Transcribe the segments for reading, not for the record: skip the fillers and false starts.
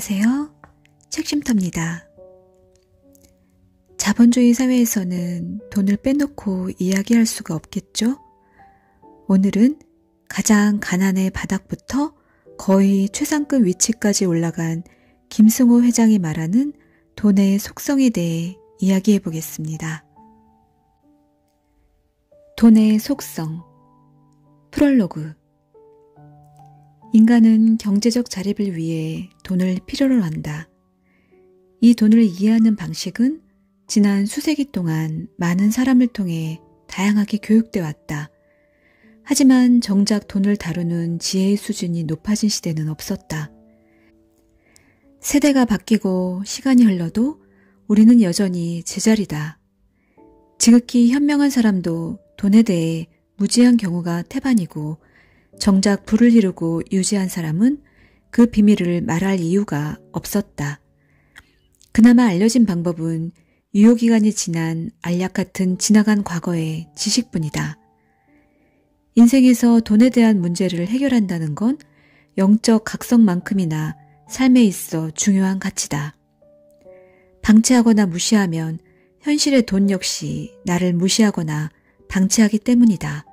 안녕하세요. 책쉼터입니다. 자본주의 사회에서는 돈을 빼놓고 이야기할 수가 없겠죠? 오늘은 가장 가난의 바닥부터 거의 최상급 위치까지 올라간 김승호 회장이 말하는 돈의 속성에 대해 이야기해 보겠습니다. 돈의 속성. 프롤로그. 인간은 경제적 자립을 위해 돈을 필요로 한다. 이 돈을 이해하는 방식은 지난 수세기 동안 많은 사람을 통해 다양하게 교육되어 왔다. 하지만 정작 돈을 다루는 지혜의 수준이 높아진 시대는 없었다. 세대가 바뀌고 시간이 흘러도 우리는 여전히 제자리다. 지극히 현명한 사람도 돈에 대해 무지한 경우가 태반이고 정작 부를 이루고 유지한 사람은 그 비밀을 말할 이유가 없었다. 그나마 알려진 방법은 유효기간이 지난 알약 같은 지나간 과거의 지식뿐이다. 인생에서 돈에 대한 문제를 해결한다는 건 영적 각성만큼이나 삶에 있어 중요한 가치다. 방치하거나 무시하면 현실의 돈 역시 나를 무시하거나 방치하기 때문이다.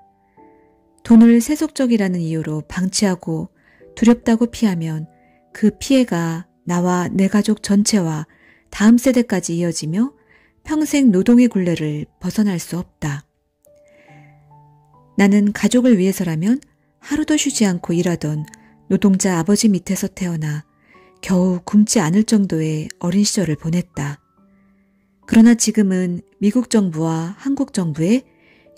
돈을 세속적이라는 이유로 방치하고 두렵다고 피하면 그 피해가 나와 내 가족 전체와 다음 세대까지 이어지며 평생 노동의 굴레를 벗어날 수 없다. 나는 가족을 위해서라면 하루도 쉬지 않고 일하던 노동자 아버지 밑에서 태어나 겨우 굶지 않을 정도의 어린 시절을 보냈다. 그러나 지금은 미국 정부와 한국 정부에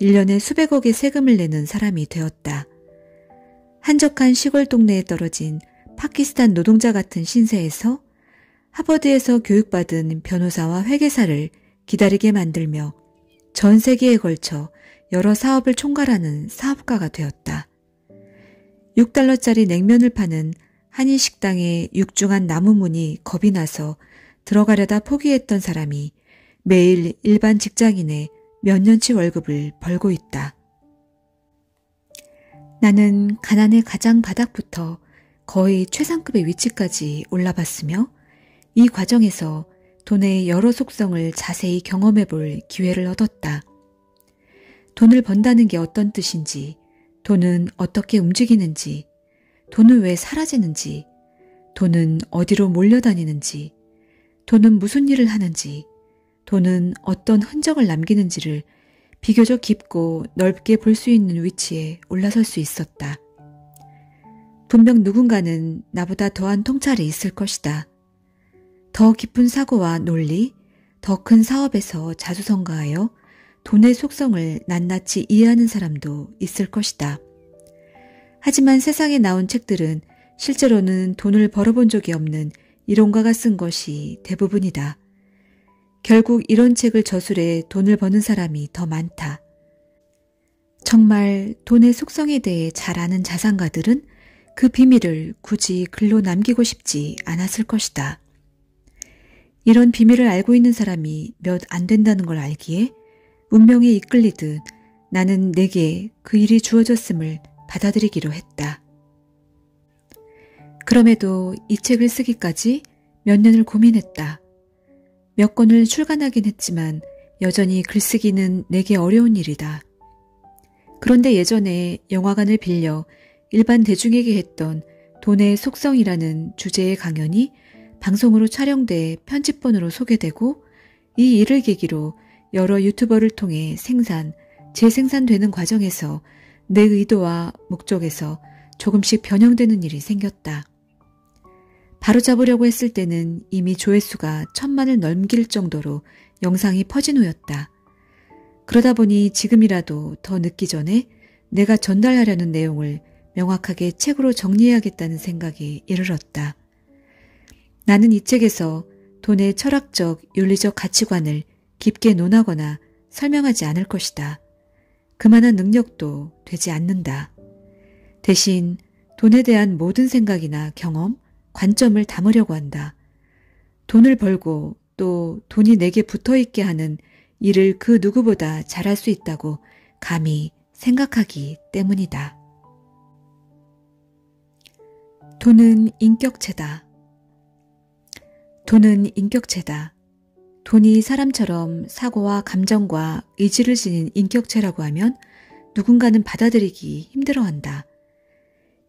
1년에 수백억의 세금을 내는 사람이 되었다. 한적한 시골 동네에 떨어진 파키스탄 노동자 같은 신세에서 하버드에서 교육받은 변호사와 회계사를 기다리게 만들며 전 세계에 걸쳐 여러 사업을 총괄하는 사업가가 되었다. 6달러짜리 냉면을 파는 한인 식당의 육중한 나무문이 겁이 나서 들어가려다 포기했던 사람이 매일 일반 직장인의 몇 년치 월급을 벌고 있다. 나는 가난의 가장 바닥부터 거의 최상급의 위치까지 올라봤으며 이 과정에서 돈의 여러 속성을 자세히 경험해 볼 기회를 얻었다. 돈을 번다는 게 어떤 뜻인지, 돈은 어떻게 움직이는지, 돈은 왜 사라지는지, 돈은 어디로 몰려다니는지, 돈은 무슨 일을 하는지, 돈은 어떤 흔적을 남기는지를 비교적 깊고 넓게 볼 수 있는 위치에 올라설 수 있었다. 분명 누군가는 나보다 더한 통찰이 있을 것이다. 더 깊은 사고와 논리, 더 큰 사업에서 자수성가하여 돈의 속성을 낱낱이 이해하는 사람도 있을 것이다. 하지만 세상에 나온 책들은 실제로는 돈을 벌어본 적이 없는 이론가가 쓴 것이 대부분이다. 결국 이런 책을 저술해 돈을 버는 사람이 더 많다. 정말 돈의 속성에 대해 잘 아는 자산가들은 그 비밀을 굳이 글로 남기고 싶지 않았을 것이다. 이런 비밀을 알고 있는 사람이 몇 안 된다는 걸 알기에 운명에 이끌리듯 나는 내게 그 일이 주어졌음을 받아들이기로 했다. 그럼에도 이 책을 쓰기까지 몇 년을 고민했다. 몇 권을 출간하긴 했지만 여전히 글쓰기는 내게 어려운 일이다. 그런데 예전에 영화관을 빌려 일반 대중에게 했던 돈의 속성이라는 주제의 강연이 방송으로 촬영돼 편집본으로 소개되고 이 일을 계기로 여러 유튜버를 통해 재생산되는 과정에서 내 의도와 목적에서 조금씩 변형되는 일이 생겼다. 바로잡으려고 했을 때는 이미 조회수가 1000만을 넘길 정도로 영상이 퍼진 후였다. 그러다 보니 지금이라도 더 늦기 전에 내가 전달하려는 내용을 명확하게 책으로 정리해야겠다는 생각이 이르렀다. 나는 이 책에서 돈의 철학적, 윤리적 가치관을 깊게 논하거나 설명하지 않을 것이다. 그만한 능력도 되지 않는다. 대신 돈에 대한 모든 생각이나 경험, 관점을 담으려고 한다. 돈을 벌고 또 돈이 내게 붙어있게 하는 일을 그 누구보다 잘할 수 있다고 감히 생각하기 때문이다. 돈은 인격체다. 돈은 인격체다. 돈이 사람처럼 사고와 감정과 의지를 지닌 인격체라고 하면 누군가는 받아들이기 힘들어한다.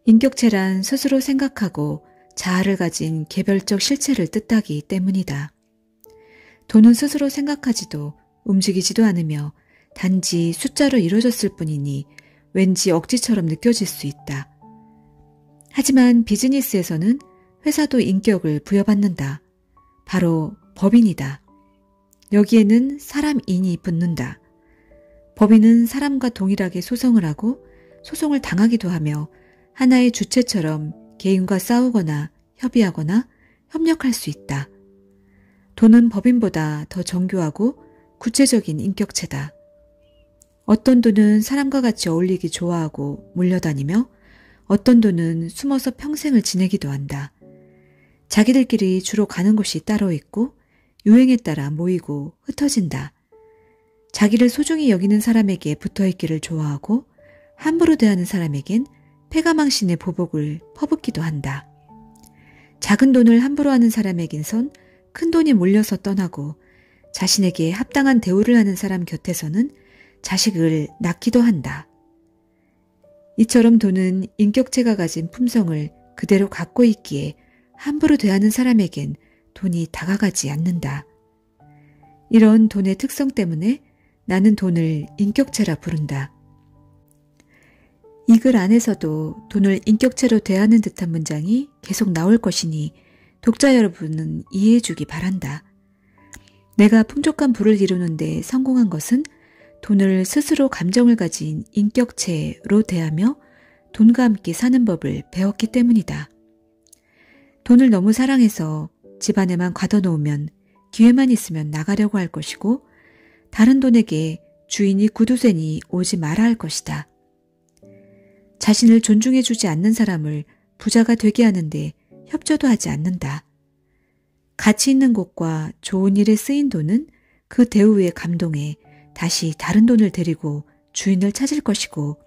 인격체란 스스로 생각하고 자아를 가진 개별적 실체를 뜻하기 때문이다. 돈은 스스로 생각하지도 움직이지도 않으며 단지 숫자로 이루어졌을 뿐이니 왠지 억지처럼 느껴질 수 있다. 하지만 비즈니스에서는 회사도 인격을 부여받는다. 바로 법인이다. 여기에는 사람인이 붙는다. 법인은 사람과 동일하게 소송을 하고 소송을 당하기도 하며 하나의 주체처럼 개인과 싸우거나 협의하거나 협력할 수 있다. 돈은 법인보다 더 정교하고 구체적인 인격체다. 어떤 돈은 사람과 같이 어울리기 좋아하고 몰려다니며 어떤 돈은 숨어서 평생을 지내기도 한다. 자기들끼리 주로 가는 곳이 따로 있고 유행에 따라 모이고 흩어진다. 자기를 소중히 여기는 사람에게 붙어있기를 좋아하고 함부로 대하는 사람에겐 패가망신의 보복을 퍼붓기도 한다. 작은 돈을 함부로 하는 사람에겐선 큰 돈이 몰려서 떠나고 자신에게 합당한 대우를 하는 사람 곁에서는 자식을 낳기도 한다. 이처럼 돈은 인격체가 가진 품성을 그대로 갖고 있기에 함부로 대하는 사람에겐 돈이 다가가지 않는다. 이런 돈의 특성 때문에 나는 돈을 인격체라 부른다. 이 글 안에서도 돈을 인격체로 대하는 듯한 문장이 계속 나올 것이니 독자 여러분은 이해해 주기 바란다. 내가 풍족한 부를 이루는데 성공한 것은 돈을 스스로 감정을 가진 인격체로 대하며 돈과 함께 사는 법을 배웠기 때문이다. 돈을 너무 사랑해서 집안에만 가둬놓으면 기회만 있으면 나가려고 할 것이고 다른 돈에게 주인이 구두쇠니 오지 마라 할 것이다. 자신을 존중해주지 않는 사람을 부자가 되게 하는데 협조도 하지 않는다. 가치 있는 곳과 좋은 일에 쓰인 돈은 그 대우에 감동해 다시 다른 돈을 데리고 주인을 찾을 것이고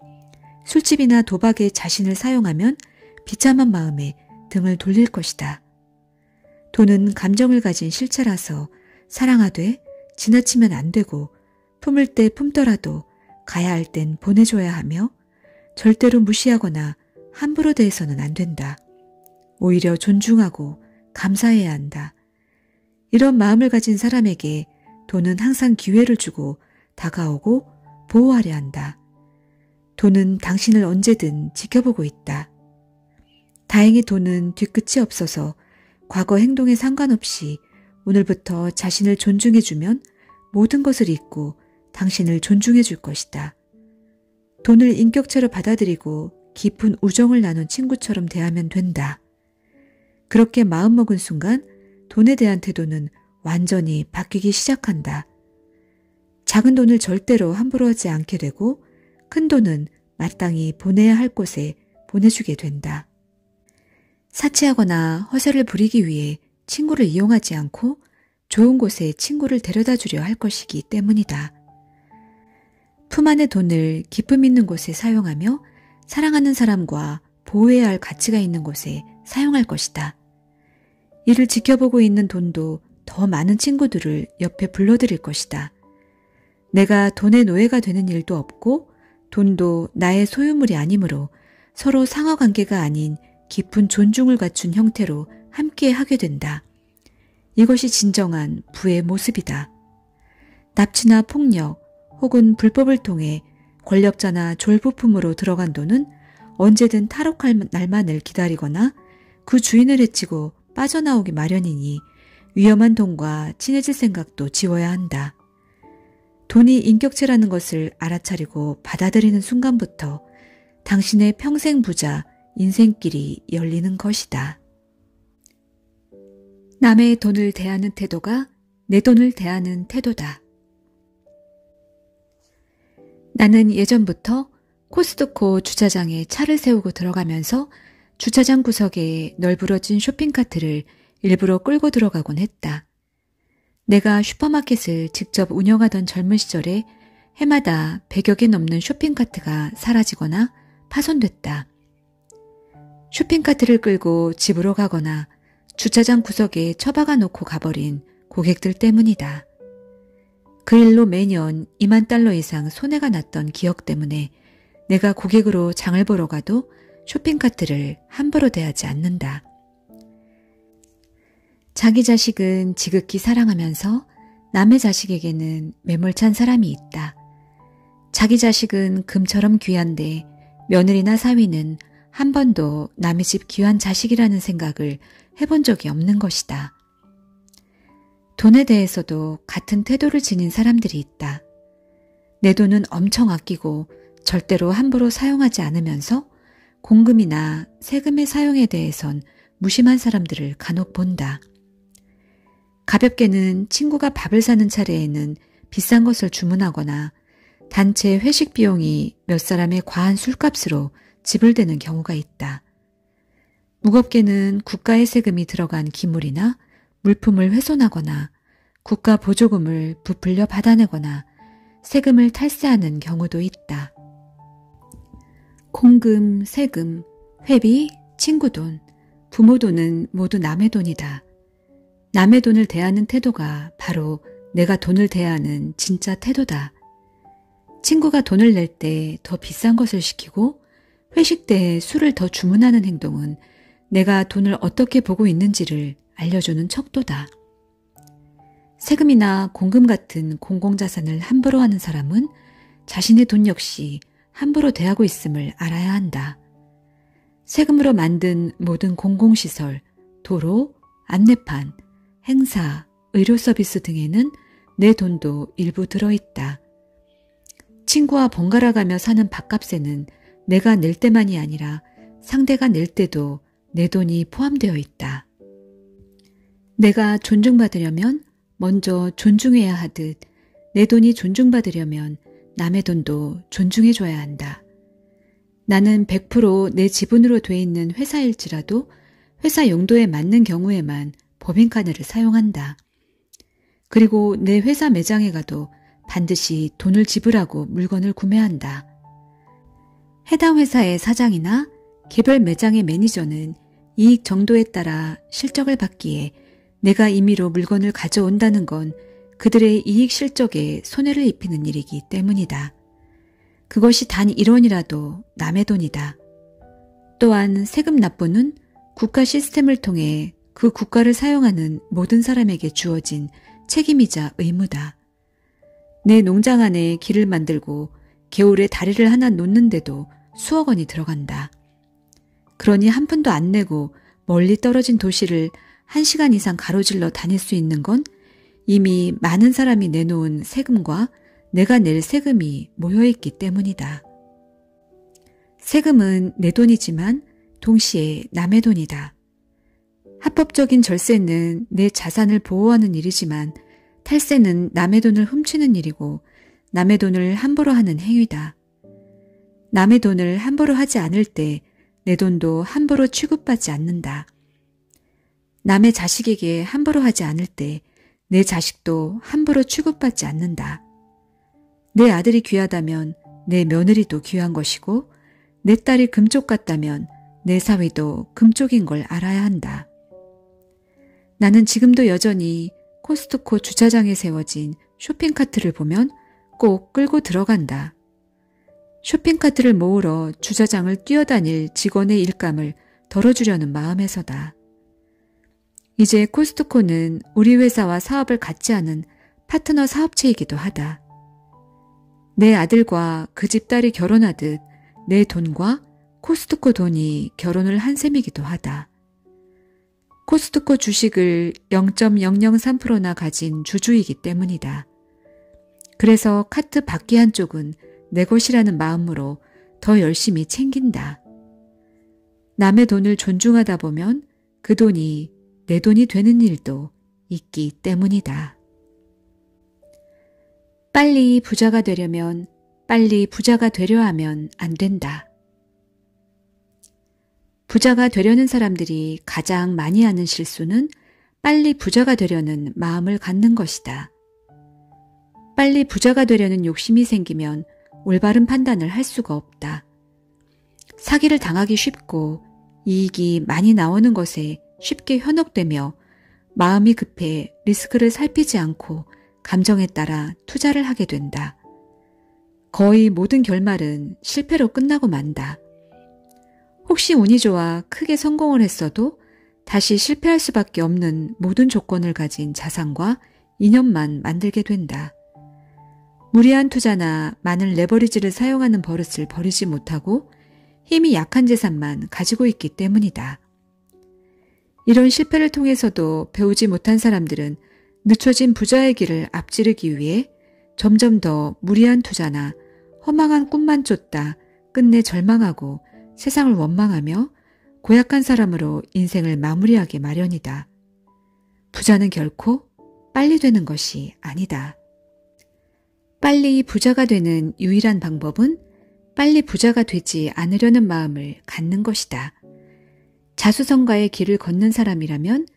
술집이나 도박에 자신을 사용하면 비참한 마음에 등을 돌릴 것이다. 돈은 감정을 가진 실체라서 사랑하되 지나치면 안 되고 품을 때 품더라도 가야 할 땐 보내줘야 하며 절대로 무시하거나 함부로 대해서는 안 된다. 오히려 존중하고 감사해야 한다. 이런 마음을 가진 사람에게 돈은 항상 기회를 주고 다가오고 보호하려 한다. 돈은 당신을 언제든 지켜보고 있다. 다행히 돈은 뒤끝이 없어서 과거 행동에 상관없이 오늘부터 자신을 존중해주면 모든 것을 잊고 당신을 존중해 줄 것이다. 돈을 인격체로 받아들이고 깊은 우정을 나눈 친구처럼 대하면 된다. 그렇게 마음먹은 순간 돈에 대한 태도는 완전히 바뀌기 시작한다. 작은 돈을 절대로 함부로 하지 않게 되고 큰 돈은 마땅히 보내야 할 곳에 보내주게 된다. 사치하거나 허세를 부리기 위해 친구를 이용하지 않고 좋은 곳에 친구를 데려다 주려 할 것이기 때문이다. 품 안의 돈을 기쁨 있는 곳에 사용하며 사랑하는 사람과 보호해야 할 가치가 있는 곳에 사용할 것이다. 이를 지켜보고 있는 돈도 더 많은 친구들을 옆에 불러들일 것이다. 내가 돈의 노예가 되는 일도 없고 돈도 나의 소유물이 아니므로 서로 상하관계가 아닌 깊은 존중을 갖춘 형태로 함께 하게 된다. 이것이 진정한 부의 모습이다. 납치나 폭력 혹은 불법을 통해 권력자나 졸부품으로 들어간 돈은 언제든 탈옥할 날만을 기다리거나 그 주인을 해치고 빠져나오기 마련이니 위험한 돈과 친해질 생각도 지워야 한다. 돈이 인격체라는 것을 알아차리고 받아들이는 순간부터 당신의 평생 부자 인생길이 열리는 것이다. 남의 돈을 대하는 태도가 내 돈을 대하는 태도다. 나는 예전부터 코스트코 주차장에 차를 세우고 들어가면서 주차장 구석에 널브러진 쇼핑카트를 일부러 끌고 들어가곤 했다. 내가 슈퍼마켓을 직접 운영하던 젊은 시절에 해마다 100여 개 넘는 쇼핑카트가 사라지거나 파손됐다. 쇼핑카트를 끌고 집으로 가거나 주차장 구석에 처박아 놓고 가버린 고객들 때문이다. 그 일로 매년 2만 달러 이상 손해가 났던 기억 때문에 내가 고객으로 장을 보러 가도 쇼핑카트를 함부로 대하지 않는다. 자기 자식은 지극히 사랑하면서 남의 자식에게는 매몰찬 사람이 있다. 자기 자식은 금처럼 귀한데 며느리나 사위는 한 번도 남의 집 귀한 자식이라는 생각을 해본 적이 없는 것이다. 돈에 대해서도 같은 태도를 지닌 사람들이 있다. 내 돈은 엄청 아끼고 절대로 함부로 사용하지 않으면서 공금이나 세금의 사용에 대해선 무심한 사람들을 간혹 본다. 가볍게는 친구가 밥을 사는 차례에는 비싼 것을 주문하거나 단체 회식 비용이 몇 사람의 과한 술값으로 지불되는 경우가 있다. 무겁게는 국가의 세금이 들어간 기물이나 물품을 훼손하거나 국가 보조금을 부풀려 받아내거나 세금을 탈세하는 경우도 있다. 공금, 세금, 회비, 친구 돈, 부모 돈은 모두 남의 돈이다. 남의 돈을 대하는 태도가 바로 내가 돈을 대하는 진짜 태도다. 친구가 돈을 낼 때 더 비싼 것을 시키고 회식 때 술을 더 주문하는 행동은 내가 돈을 어떻게 보고 있는지를 알려주는 척도다. 세금이나 공금 같은 공공자산을 함부로 하는 사람은 자신의 돈 역시 함부로 대하고 있음을 알아야 한다. 세금으로 만든 모든 공공시설, 도로, 안내판, 행사, 의료 서비스 등에는 내 돈도 일부 들어있다. 친구와 번갈아가며 사는 밥값에는 내가 낼 때만이 아니라 상대가 낼 때도 내 돈이 포함되어 있다. 내가 존중받으려면 먼저 존중해야 하듯 내 돈이 존중받으려면 남의 돈도 존중해줘야 한다. 나는 100% 내 지분으로 돼 있는 회사일지라도 회사 용도에 맞는 경우에만 법인카드를 사용한다. 그리고 내 회사 매장에 가도 반드시 돈을 지불하고 물건을 구매한다. 해당 회사의 사장이나 개별 매장의 매니저는 이익 정도에 따라 실적을 받기에 내가 임의로 물건을 가져온다는 건 그들의 이익 실적에 손해를 입히는 일이기 때문이다. 그것이 단 1원이라도 남의 돈이다. 또한 세금 납부는 국가 시스템을 통해 그 국가를 사용하는 모든 사람에게 주어진 책임이자 의무다. 내 농장 안에 길을 만들고 겨울에 다리를 하나 놓는데도 수억 원이 들어간다. 그러니 한 푼도 안 내고 멀리 떨어진 도시를 1시간 이상 가로질러 다닐 수 있는 건 이미 많은 사람이 내놓은 세금과 내가 낼 세금이 모여있기 때문이다. 세금은 내 돈이지만 동시에 남의 돈이다. 합법적인 절세는 내 자산을 보호하는 일이지만 탈세는 남의 돈을 훔치는 일이고 남의 돈을 함부로 하는 행위다. 남의 돈을 함부로 하지 않을 때 내 돈도 함부로 취급받지 않는다. 남의 자식에게 함부로 하지 않을 때 내 자식도 함부로 취급받지 않는다. 내 아들이 귀하다면 내 며느리도 귀한 것이고 내 딸이 금쪽 같다면 내 사위도 금쪽인 걸 알아야 한다. 나는 지금도 여전히 코스트코 주차장에 세워진 쇼핑카트를 보면 꼭 끌고 들어간다. 쇼핑카트를 모으러 주차장을 뛰어다닐 직원의 일감을 덜어주려는 마음에서다. 이제 코스트코는 우리 회사와 사업을 같이 하는 파트너 사업체이기도 하다. 내 아들과 그 집 딸이 결혼하듯 내 돈과 코스트코 돈이 결혼을 한 셈이기도 하다. 코스트코 주식을 0.003%나 가진 주주이기 때문이다. 그래서 카트 밖의 한쪽은 내 것이라는 마음으로 더 열심히 챙긴다. 남의 돈을 존중하다 보면 그 돈이 내 돈이 되는 일도 있기 때문이다. 빨리 부자가 되려면 빨리 부자가 되려 하면 안 된다. 부자가 되려는 사람들이 가장 많이 하는 실수는 빨리 부자가 되려는 마음을 갖는 것이다. 빨리 부자가 되려는 욕심이 생기면 올바른 판단을 할 수가 없다. 사기를 당하기 쉽고 이익이 많이 나오는 것에 쉽게 현혹되며 마음이 급해 리스크를 살피지 않고 감정에 따라 투자를 하게 된다. 거의 모든 결말은 실패로 끝나고 만다. 혹시 운이 좋아 크게 성공을 했어도 다시 실패할 수밖에 없는 모든 조건을 가진 자산과 인연만 만들게 된다. 무리한 투자나 많은 레버리지를 사용하는 버릇을 버리지 못하고 힘이 약한 재산만 가지고 있기 때문이다. 이런 실패를 통해서도 배우지 못한 사람들은 늦춰진 부자의 길을 앞지르기 위해 점점 더 무리한 투자나 허망한 꿈만 쫓다 끝내 절망하고 세상을 원망하며 고약한 사람으로 인생을 마무리하게 마련이다. 부자는 결코 빨리 되는 것이 아니다. 빨리 부자가 되는 유일한 방법은 빨리 부자가 되지 않으려는 마음을 갖는 것이다. 자수성가의 길을 걷는 사람이라면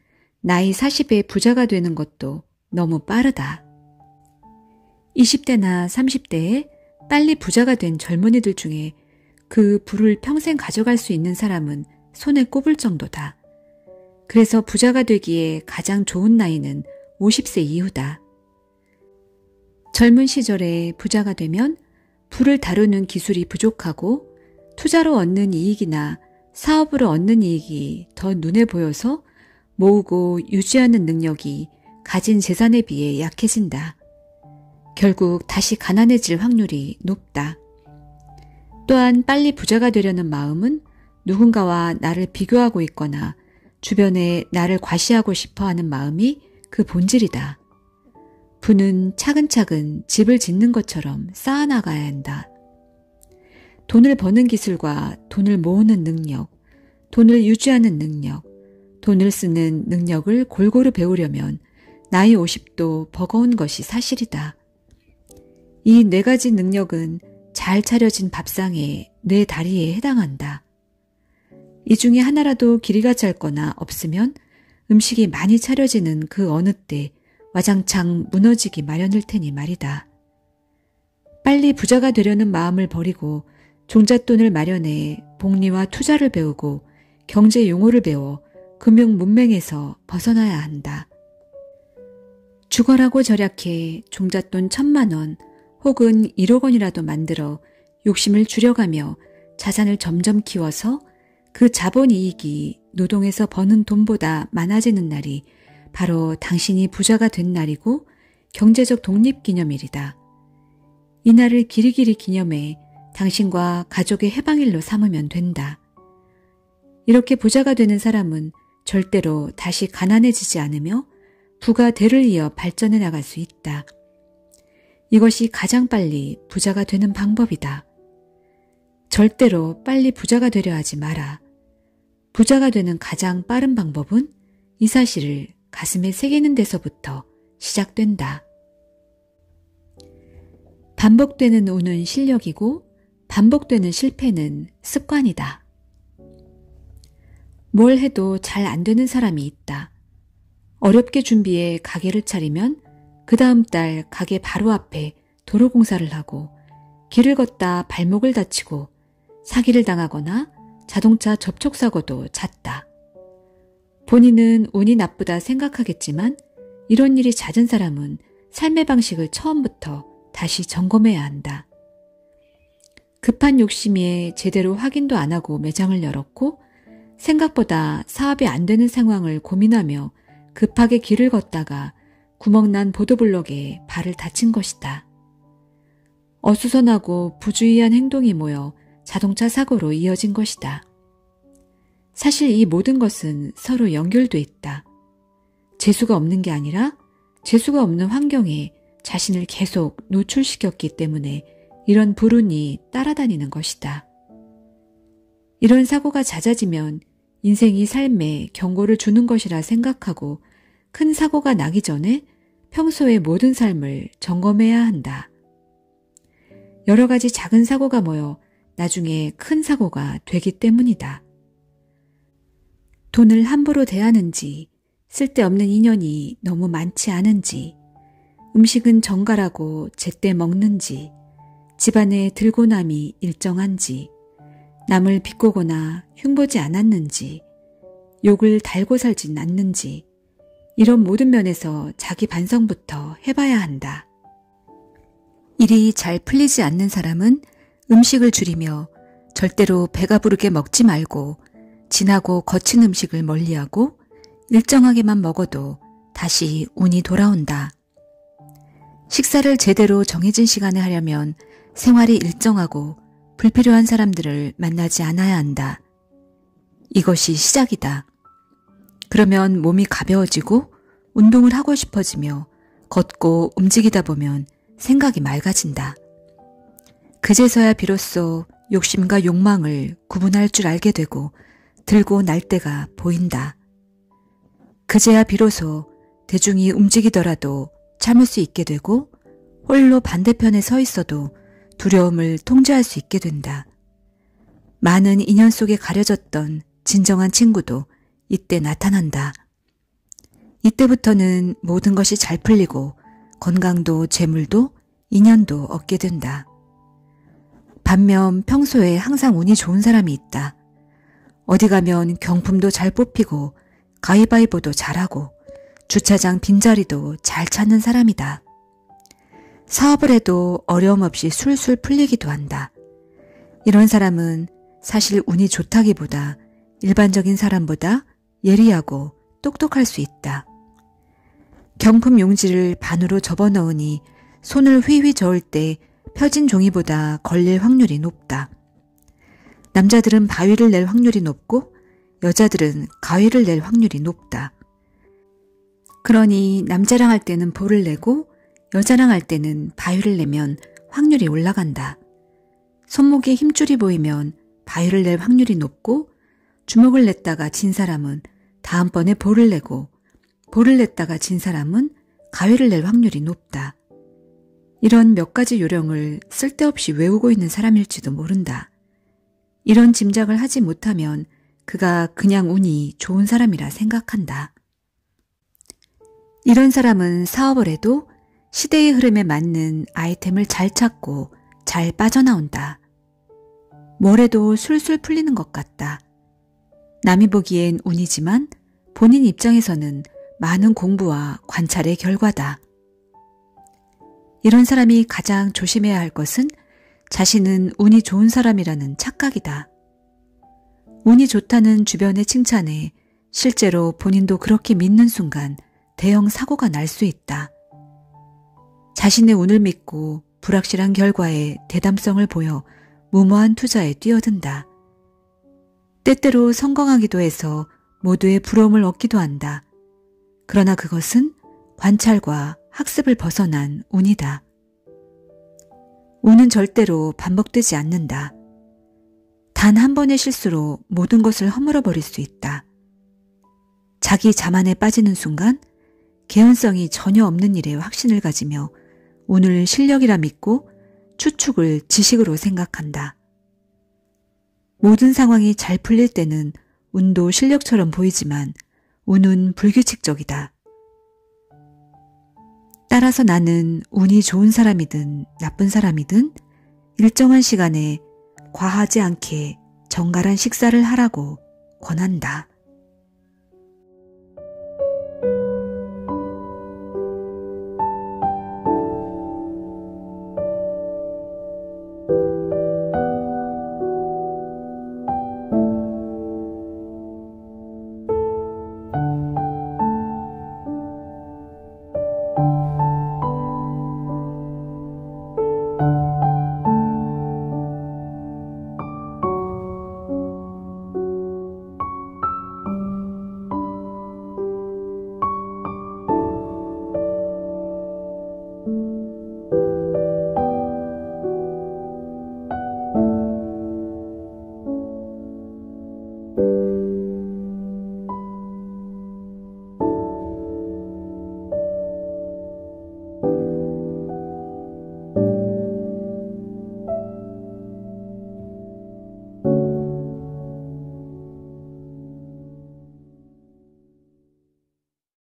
나이 40에 부자가 되는 것도 너무 빠르다. 20대나 30대에 빨리 부자가 된 젊은이들 중에 그 부를 평생 가져갈 수 있는 사람은 손에 꼽을 정도다. 그래서 부자가 되기에 가장 좋은 나이는 50세 이후다. 젊은 시절에 부자가 되면 부를 다루는 기술이 부족하고 투자로 얻는 이익이나 사업으로 얻는 이익이 더 눈에 보여서 모으고 유지하는 능력이 가진 재산에 비해 약해진다. 결국 다시 가난해질 확률이 높다. 또한 빨리 부자가 되려는 마음은 누군가와 나를 비교하고 있거나 주변에 나를 과시하고 싶어하는 마음이 그 본질이다. 부는 차근차근 집을 짓는 것처럼 쌓아나가야 한다. 돈을 버는 기술과 돈을 모으는 능력, 돈을 유지하는 능력, 돈을 쓰는 능력을 골고루 배우려면 나이 50도 버거운 것이 사실이다. 이 4가지 능력은 잘 차려진 밥상에 4다리에 해당한다. 이 중에 하나라도 길이가 짧거나 없으면 음식이 많이 차려지는 그 어느 때 와장창 무너지기 마련일 테니 말이다. 빨리 부자가 되려는 마음을 버리고 종잣돈을 마련해 복리와 투자를 배우고 경제 용어를 배워 금융 문맹에서 벗어나야 한다. 죽어라고 절약해 종잣돈 1,000만 원 혹은 1억 원이라도 만들어 욕심을 줄여가며 자산을 점점 키워서 그 자본이익이 노동에서 버는 돈보다 많아지는 날이 바로 당신이 부자가 된 날이고 경제적 독립기념일이다. 이 날을 길이길이 기념해 당신과 가족의 해방일로 삼으면 된다. 이렇게 부자가 되는 사람은 절대로 다시 가난해지지 않으며 부가 대를 이어 발전해 나갈 수 있다. 이것이 가장 빨리 부자가 되는 방법이다. 절대로 빨리 부자가 되려 하지 마라. 부자가 되는 가장 빠른 방법은 이 사실을 가슴에 새기는 데서부터 시작된다. 반복되는 운은 실력이고 반복되는 실패는 습관이다. 뭘 해도 잘 안 되는 사람이 있다. 어렵게 준비해 가게를 차리면 그 다음 달 가게 바로 앞에 도로공사를 하고 길을 걷다 발목을 다치고 사기를 당하거나 자동차 접촉사고도 잦다. 본인은 운이 나쁘다 생각하겠지만 이런 일이 잦은 사람은 삶의 방식을 처음부터 다시 점검해야 한다. 급한 욕심에 제대로 확인도 안 하고 매장을 열었고 생각보다 사업이 안 되는 상황을 고민하며 급하게 길을 걷다가 구멍난 보도블럭에 발을 다친 것이다. 어수선하고 부주의한 행동이 모여 자동차 사고로 이어진 것이다. 사실 이 모든 것은 서로 연결돼 있다. 재수가 없는 게 아니라 재수가 없는 환경에 자신을 계속 노출시켰기 때문에 이런 불운이 따라다니는 것이다. 이런 사고가 잦아지면 인생이 삶에 경고를 주는 것이라 생각하고 큰 사고가 나기 전에 평소의 모든 삶을 점검해야 한다. 여러 가지 작은 사고가 모여 나중에 큰 사고가 되기 때문이다. 돈을 함부로 대하는지, 쓸데없는 인연이 너무 많지 않은지, 음식은 정갈하고 제때 먹는지, 집안의 들고남이 일정한지, 남을 비꼬거나 흉보지 않았는지, 욕을 달고 살진 않는지, 이런 모든 면에서 자기 반성부터 해봐야 한다. 일이 잘 풀리지 않는 사람은 음식을 줄이며 절대로 배가 부르게 먹지 말고 진하고 거친 음식을 멀리하고 일정하게만 먹어도 다시 운이 돌아온다. 식사를 제대로 정해진 시간에 하려면 생활이 일정하고 불필요한 사람들을 만나지 않아야 한다. 이것이 시작이다. 그러면 몸이 가벼워지고 운동을 하고 싶어지며 걷고 움직이다 보면 생각이 맑아진다. 그제서야 비로소 욕심과 욕망을 구분할 줄 알게 되고 들고 날 때가 보인다. 그제야 비로소 대중이 움직이더라도 참을 수 있게 되고 홀로 반대편에 서 있어도 두려움을 통제할 수 있게 된다. 많은 인연 속에 가려졌던 진정한 친구도 이때 나타난다. 이때부터는 모든 것이 잘 풀리고 건강도 재물도 인연도 얻게 된다. 반면 평소에 항상 운이 좋은 사람이 있다. 어디 가면 경품도 잘 뽑히고 가위바위보도 잘하고 주차장 빈자리도 잘 찾는 사람이다. 사업을 해도 어려움 없이 술술 풀리기도 한다. 이런 사람은 사실 운이 좋다기보다 일반적인 사람보다 예리하고 똑똑할 수 있다. 경품 용지를 반으로 접어넣으니 손을 휘휘 저을 때 펴진 종이보다 걸릴 확률이 높다. 남자들은 바위를 낼 확률이 높고 여자들은 가위를 낼 확률이 높다. 그러니 남자랑 할 때는 볼을 내고 여자랑 할 때는 바위를 내면 확률이 올라간다. 손목에 힘줄이 보이면 바위를 낼 확률이 높고 주먹을 냈다가 진 사람은 다음번에 볼을 내고 볼을 냈다가 진 사람은 가위를 낼 확률이 높다. 이런 몇 가지 요령을 쓸데없이 외우고 있는 사람일지도 모른다. 이런 짐작을 하지 못하면 그가 그냥 운이 좋은 사람이라 생각한다. 이런 사람은 사업을 해도 시대의 흐름에 맞는 아이템을 잘 찾고 잘 빠져나온다. 뭘 해도 술술 풀리는 것 같다. 남이 보기엔 운이지만 본인 입장에서는 많은 공부와 관찰의 결과다. 이런 사람이 가장 조심해야 할 것은 자신은 운이 좋은 사람이라는 착각이다. 운이 좋다는 주변의 칭찬에 실제로 본인도 그렇게 믿는 순간 대형 사고가 날 수 있다. 자신의 운을 믿고 불확실한 결과에 대담성을 보여 무모한 투자에 뛰어든다. 때때로 성공하기도 해서 모두의 부러움을 얻기도 한다. 그러나 그것은 관찰과 학습을 벗어난 운이다. 운은 절대로 반복되지 않는다. 단 한 번의 실수로 모든 것을 허물어버릴 수 있다. 자기 자만에 빠지는 순간 개연성이 전혀 없는 일에 확신을 가지며 운을 실력이라 믿고 추측을 지식으로 생각한다. 모든 상황이 잘 풀릴 때는 운도 실력처럼 보이지만 운은 불규칙적이다. 따라서 나는 운이 좋은 사람이든 나쁜 사람이든 일정한 시간에 과하지 않게 정갈한 식사를 하라고 권한다.